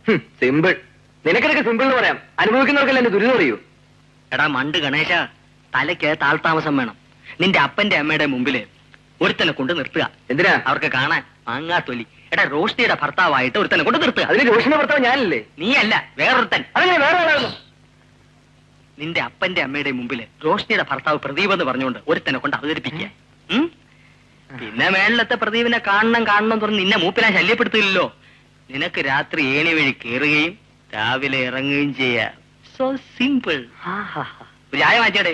Simple. നിനക്കിടക്ക് simple എന്ന് പറയാം, അനുഭവിക്കുന്നവർക്കല്ല എന്റെ ദുരിതം അറിയൂ. എടാ മണ്ട് ഗണേശ, തലയ്ക്ക് താഴ്ത്താമസം വേണം. നിന്റെ അപ്പന്റെ അമ്മയുടെ മുമ്പില് ഒരുത്തനെ കൊണ്ട് നിർത്തുക. എന്തിനാ? അവർക്ക് കാണാൻ മാങ്ങാത്തൊലി. എടാ റോഷ്നിയുടെ ഭർത്താവായിട്ട് ഒരുത്തനെ കൊണ്ട് നിർത്തുക. അതിന് റോഷിന്റെ ഭർത്താവ് ഞാനല്ലേ? നീയല്ല, വേറൊരുത്തൻ. അതങ്ങനെ വേറെ ആളാകുന്നു. നിന്റെ അപ്പന്റെ അമ്മയുടെ മുമ്പില് റോഷ്നിയുടെ ഭർത്താവ് പ്രദീപ് എന്ന് പറഞ്ഞുകൊണ്ട് ഒരുത്തനെ കൊണ്ട് അവതരിപ്പിക്കുക. പിന്നെ മേളിലത്തെ പ്രദീപിനെ കാണണം തുറന്ന് നിന്നെ മൂപ്പിലാൻ ശല്യപ്പെടുത്തില്ലല്ലോ. നിനക്ക് രാത്രി ഏണി വഴി കയറുകയും രാവിലെ ഇറങ്ങുകയും ചെയ്യാം. So simple. ഒരു ചായ മാറ്റിയടേ.